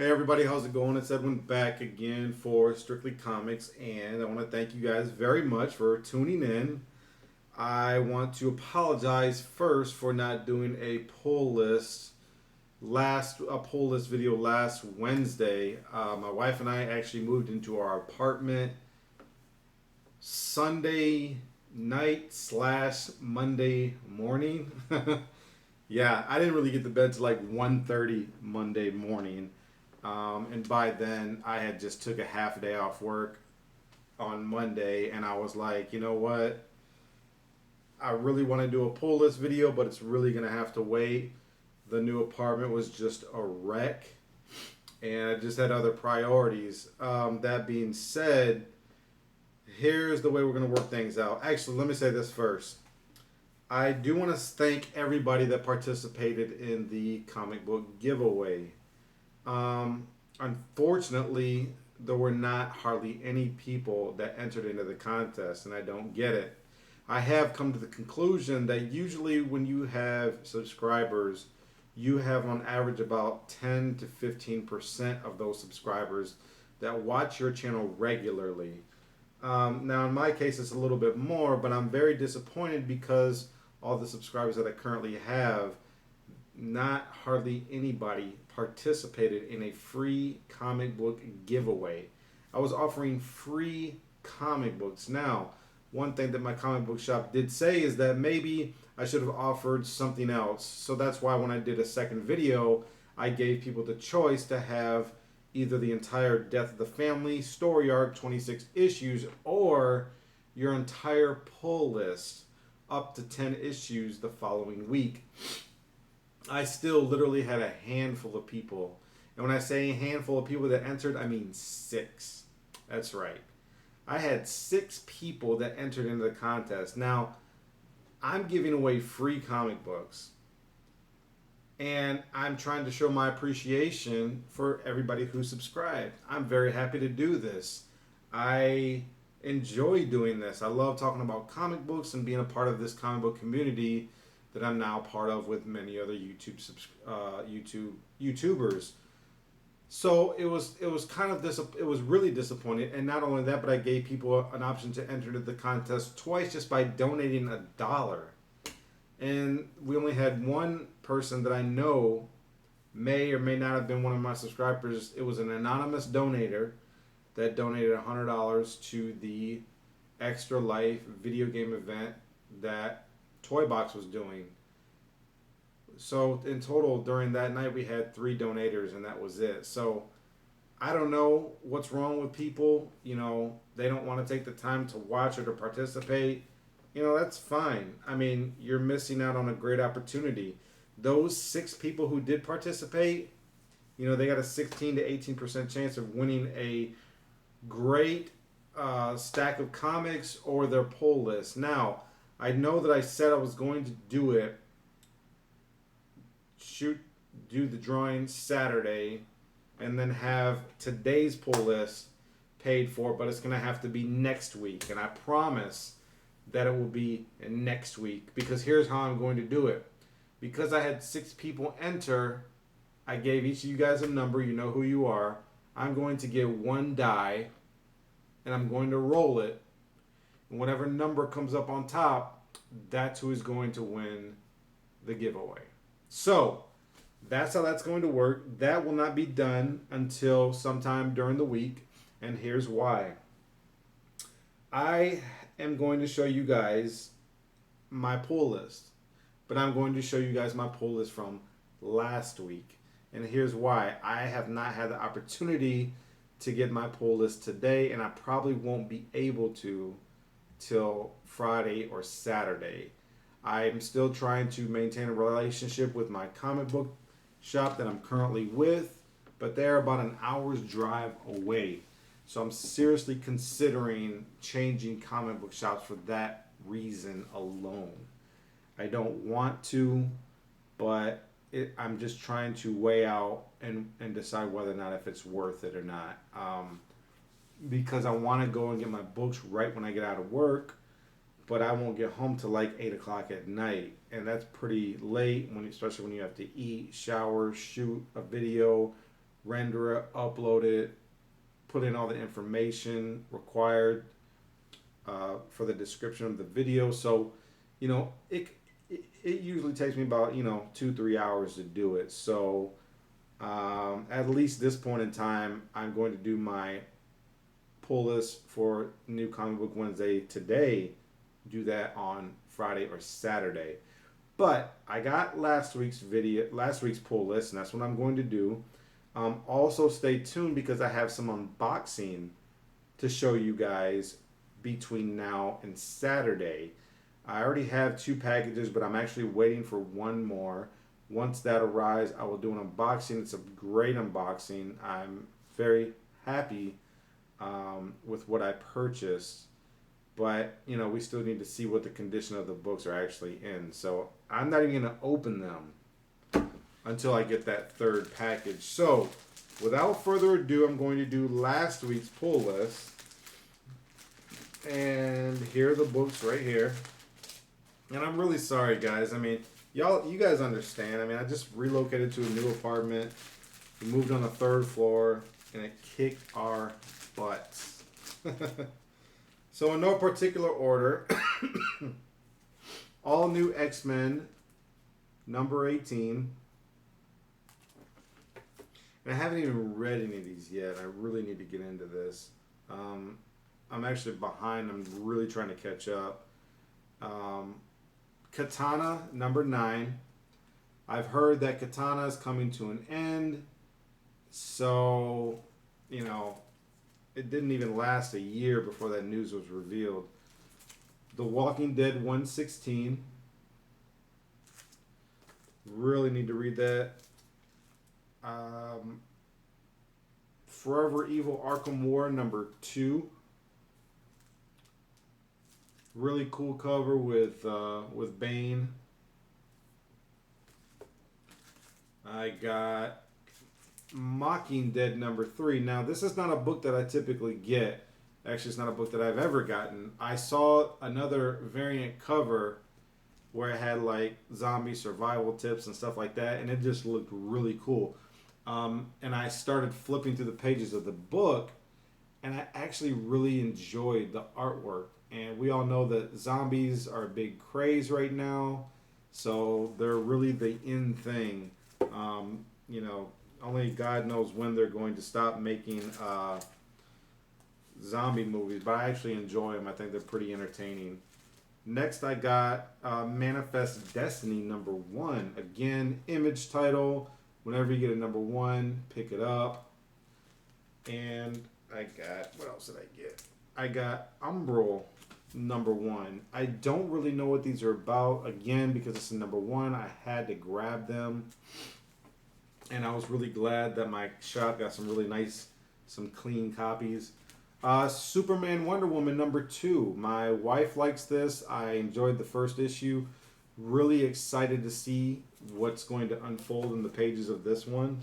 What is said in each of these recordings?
Hey everybody, how's it going? It's Edwin back again for Strictly Comics, and I want to thank you guys very much for tuning in. I want to apologize first for not doing a poll list video last Wednesday. My wife and I actually moved into our apartment Sunday night slash Monday morning. Yeah, I didn't really get to bed till like 1:30 Monday morning. And by then, I had just took a half day off work on Monday, and I was like, you know what? I really want to do a pull list video, but it's really going to have to wait. The new apartment was just a wreck, and I just had other priorities. That being said, here's the way we're going to work things out. Actually, let me say this first. I do want to thank everybody that participated in the comic book giveaway. Unfortunately, there were not hardly any people that entered into the contest, and I don't get it. I have come to the conclusion that usually when you have subscribers, you have on average about 10 to 15% of those subscribers that watch your channel regularly. Now, in my case, it's a little bit more, but I'm very disappointed because all the subscribers that I currently have, not hardly anybody participated in a free comic book giveaway. I was offering free comic books. Now, one thing that my comic book shop did say is that maybe I should have offered something else. So that's why when I did a second video, I gave people the choice to have either the entire Death of the Family story arc, 26 issues, or your entire pull list, up to 10 issues the following week. I still literally had a handful of people. And when I say a handful of people that entered, I mean 6. That's right. I had 6 people that entered into the contest. Now, I'm giving away free comic books. And I'm trying to show my appreciation for everybody who subscribed. I'm very happy to do this. I enjoy doing this. I love talking about comic books and being a part of this comic book community that I'm now part of with many other YouTubers. So it was really disappointing, and not only that, but I gave people an option to enter into the contest twice just by donating $1. And we only had one person that I know may or may not have been one of my subscribers. It was an anonymous donator that donated $100 to the Extra Life video game event that Toy Box was doing. So in total during that night we had 3 donators, and that was it. So I don't know what's wrong with people. You know, they don't want to take the time to watch or to participate. You know, that's fine. I mean, you're missing out on a great opportunity. Those 6 people who did participate, you know, they got a 16 to 18% chance of winning a great stack of comics or their pull list. Now, I know that I said I was going to do it, do the drawing Saturday, and then have today's pull list paid for, but it's going to have to be next week. And I promise that it will be next week, because here's how I'm going to do it. Because I had 6 people enter, I gave each of you guys a number. You know who you are. I'm going to get 1 die, and I'm going to roll it. And whatever number comes up on top, that's who is going to win the giveaway. So, that's how that's going to work. That will not be done until sometime during the week, and here's why. I am going to show you guys my pull list, but I'm going to show you guys my pull list from last week. And here's why. I have not had the opportunity to get my pull list today, and I probably won't be able to till Friday or Saturday. I'm still trying to maintain a relationship with my comic book shop that I'm currently with, but they're about an hour's drive away. So I'm seriously considering changing comic book shops for that reason alone. I don't want to, but I'm just trying to weigh out and decide whether or not if it's worth it or not. Because I want to go and get my books right when I get out of work, but I won't get home till like 8 o'clock at night, and that's pretty late, especially when you have to eat, shower, shoot a video, render it, upload it, put in all the information required for the description of the video. So, it usually takes me about 2-3 hours to do it. So at least this point in time, I'm going to do my pull list for New Comic Book Wednesday today. Do that on Friday or Saturday. But I got last week's pull list, and that's what I'm going to do. Also, stay tuned because I have some unboxing to show you guys between now and Saturday. I already have 2 packages, but I'm actually waiting for one more. Once that arrives, I will do an unboxing. It's a great unboxing. I'm very happy with what I purchased. But, we still need to see what the condition of the books are actually in. So I'm not even going to open them until I get that 3rd package. So without further ado, I'm going to do last week's pull list. And here are the books right here. And I'm really sorry, guys. I mean, you guys understand. I mean, I just relocated to a new apartment. We moved on the 3rd floor, and it kicked our butts. So in no particular order, all new X-Men, number 18. And I haven't even read any of these yet. I really need to get into this. I'm actually behind. I'm really trying to catch up. Katana, number 9. I've heard that Katana is coming to an end. So, it didn't even last a year before that news was revealed. The Walking Dead 116. Really need to read that. Forever Evil Arkham War number 2. Really cool cover with Bane. I got Mocking Dead number 3. Now, this is not a book that I typically get. Actually, it's not a book that I've ever gotten. I saw another variant cover where it had like zombie survival tips and stuff like that, and it just looked really cool. And I started flipping through the pages of the book, and I actually really enjoyed the artwork. And we all know that zombies are a big craze right now, so they're really the in thing. Only God knows when they're going to stop making zombie movies, but I actually enjoy them. I think they're pretty entertaining. Next, I got Manifest Destiny number 1. Again, Image title. Whenever you get a number 1, pick it up. And I got, what else did I get? I got Umbral number 1. I don't really know what these are about. Again, because it's a number 1, I had to grab them. And I was really glad that my shop got some really nice, some clean copies. Superman Wonder Woman number 2. My wife likes this. I enjoyed the first issue. Really excited to see what's going to unfold in the pages of this one.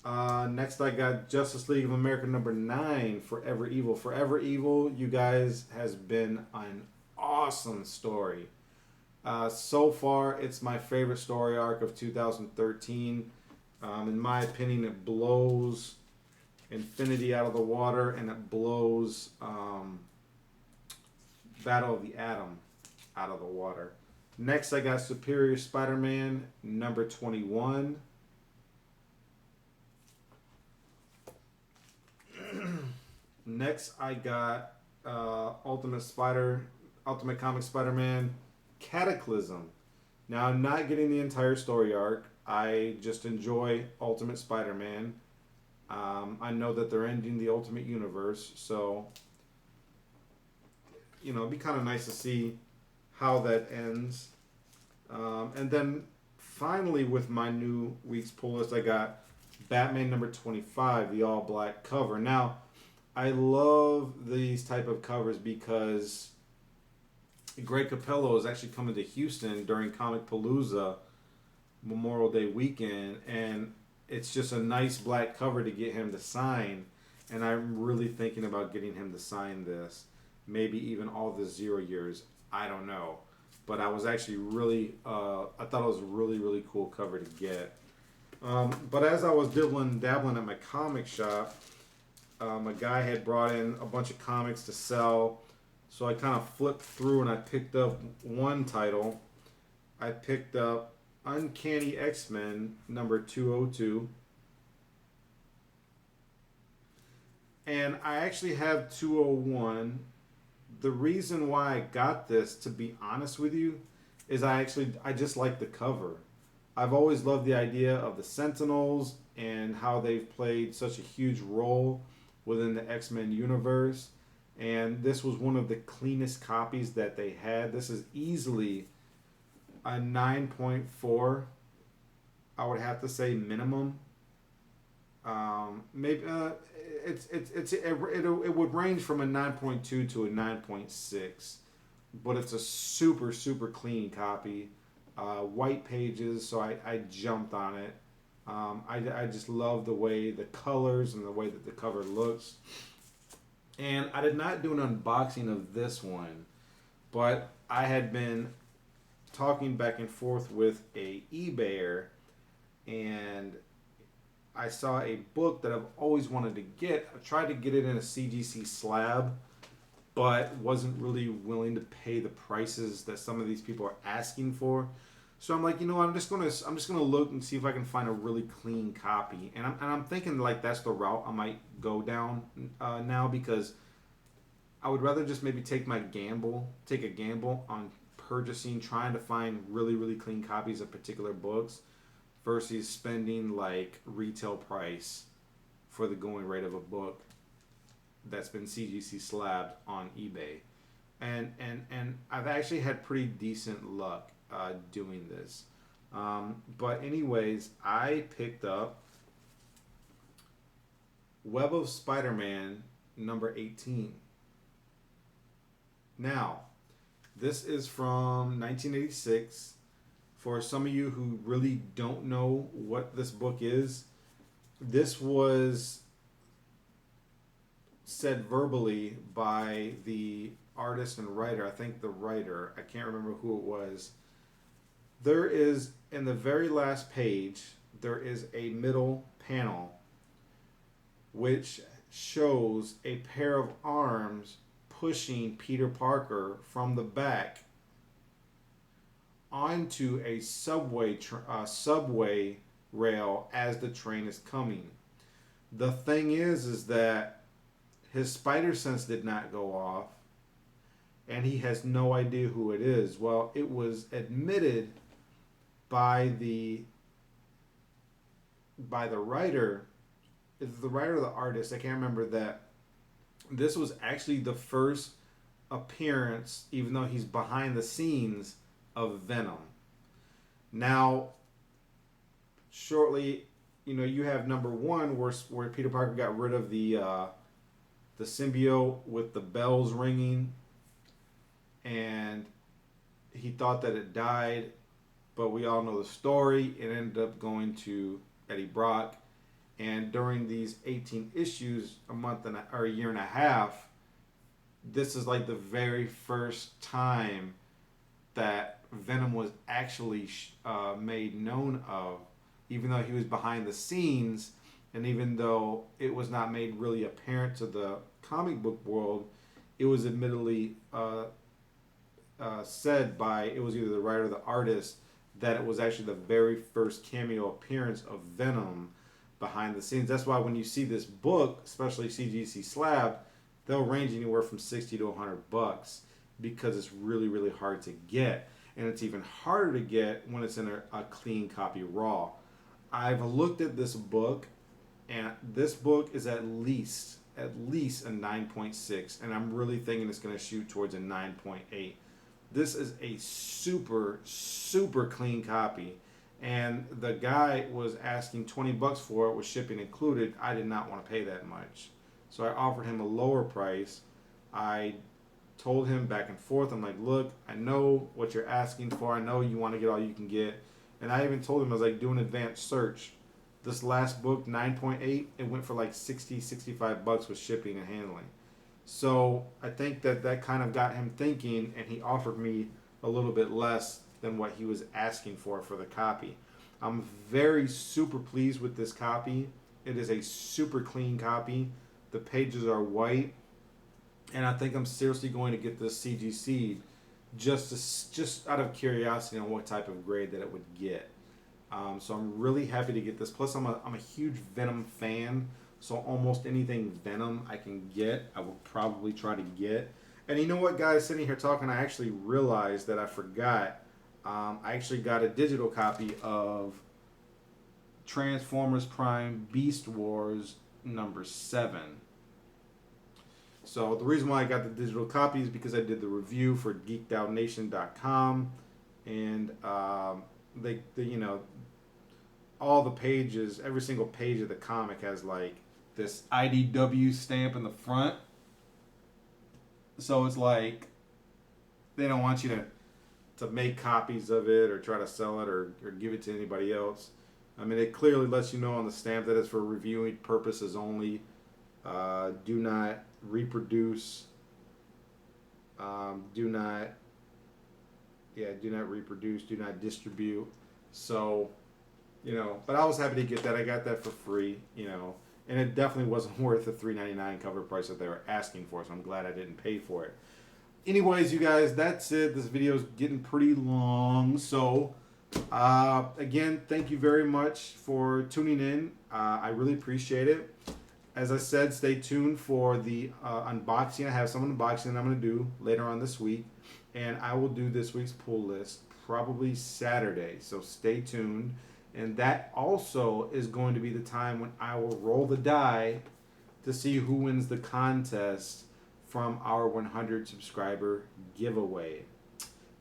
Next I got Justice League of America number 9, Forever Evil. Forever Evil, you guys, has been an awesome story. So far, it's my favorite story arc of 2013. In my opinion, it blows Infinity out of the water, and it blows Battle of the Atom out of the water. Next, I got Superior Spider-Man number 21. Next, I got Ultimate Comic Spider-Man Cataclysm. Now, I'm not getting the entire story arc. I just enjoy Ultimate Spider-Man. I know that they're ending the Ultimate Universe, so it'd be kind of nice to see how that ends. And then finally, with my new week's pull list, I got Batman number 25, the all-black cover. Now, I love these type of covers because Greg Capullo is actually coming to Houston during Comic Palooza Memorial Day weekend, and it's just a nice black cover to get him to sign. And I'm really thinking about getting him to sign this. Maybe even all the 0 years. I don't know. But I was actually really, I thought it was a really, really cool cover to get. But as I was dabbling at my comic shop, a guy had brought in a bunch of comics to sell. So I kind of flipped through and I picked up one title. I picked up Uncanny X-Men number 202. And I actually have 201. The reason why I got this, to be honest with you, is I just like the cover. I've always loved the idea of the Sentinels and how they've played such a huge role within the X-Men universe. And this was one of the cleanest copies that they had. This is easily a 9.4. I would have to say minimum. Maybe it would range from a 9.2 to a 9.6, but it's a super super clean copy. White pages, so I jumped on it. I just love the way the colors and the way that the cover looks. And I did not do an unboxing of this one, but I had been talking back and forth with a eBayer, and I saw a book that I've always wanted to get. I tried to get it in a CGC slab, but wasn't really willing to pay the prices that some of these people are asking for. So I'm like, I'm just gonna look and see if I can find a really clean copy. And I'm thinking like that's the route I might go down now, because I would rather just maybe take a gamble on trying to find really really clean copies of particular books, versus spending like retail price for the going rate of a book that's been CGC slabbed on eBay. And I've actually had pretty decent luck doing this. But anyways, I picked up Web of Spider-Man number 18. Now, this is from 1986. For some of you who really don't know what this book is, this was said verbally by the artist and writer. I think the writer, I can't remember who it was. There is, in the very last page, there is a middle panel which shows a pair of arms pushing Peter Parker from the back onto a subway rail as the train is coming. The thing is that his spider sense did not go off, and he has no idea who it is. Well, it was admitted by the writer, is the writer or the artist, I can't remember, that this was actually the first appearance, even though he's behind the scenes, of Venom. Now, shortly, you have number one where Peter Parker got rid of the symbiote with the bells ringing, and he thought that it died, but we all know the story. It ended up going to Eddie Brock, and during these 18 issues, a year and a half, this is like the very first time that Venom was actually made known of, even though he was behind the scenes, and even though it was not made really apparent to the comic book world. It was admittedly said by, it was either the writer or the artist, that it was actually the very first cameo appearance of Venom behind the scenes. That's why when you see this book, especially CGC slab, they'll range anywhere from $60 to $100, because it's really really hard to get. And it's even harder to get when it's in a clean copy raw. I've looked at this book, and this book is at least a 9.6, and I'm really thinking it's going to shoot towards a 9.8. This is a super super clean copy, and the guy was asking $20 for it with shipping included. I did not want to pay that much, so I offered him a lower price. I told him back and forth, I'm like, look, I know what you're asking for. I know you want to get all you can get. And I even told him, I was like, do an advanced search. This last book, 9.8, it went for like $60-$65 with shipping and handling. So I think that kind of got him thinking, and he offered me a little bit less than what he was asking for the copy. I'm very super pleased with this copy. It is a super clean copy. The pages are white, and I think I'm seriously going to get this CGC just out of curiosity on what type of grade that it would get. So I'm really happy to get this. Plus, I'm a huge Venom fan, so almost anything Venom I can get, I will probably try to get. And you know what, guys? Sitting here talking, I actually realized that I forgot. I actually got a digital copy of Transformers Prime Beast Wars number 7. So the reason why I got the digital copy is because I did the review for geekedoutnation.com, and they all the pages, every single page of the comic has like this IDW stamp in the front. So it's like they don't want you to make copies of it or try to sell it or give it to anybody else. I mean, it clearly lets you know on the stamp that it's for reviewing purposes only. Do not reproduce. Do not reproduce. Do not distribute. So, but I was happy to get that. I got that for free, and it definitely wasn't worth the $3.99 cover price that they were asking for. So I'm glad I didn't pay for it. Anyways, you guys, that's it. This video is getting pretty long. So, again, thank you very much for tuning in. I really appreciate it. As I said, stay tuned for the unboxing. I have some unboxing I'm going to do later on this week. And I will do this week's pull list probably Saturday. So stay tuned. And that also is going to be the time when I will roll the die to see who wins the contest from our 100 subscriber giveaway.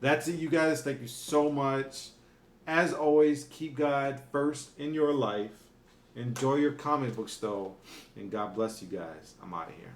That's it, you guys. Thank you so much. As always, keep God first in your life. Enjoy your comic books, though. And God bless you guys. I'm out of here.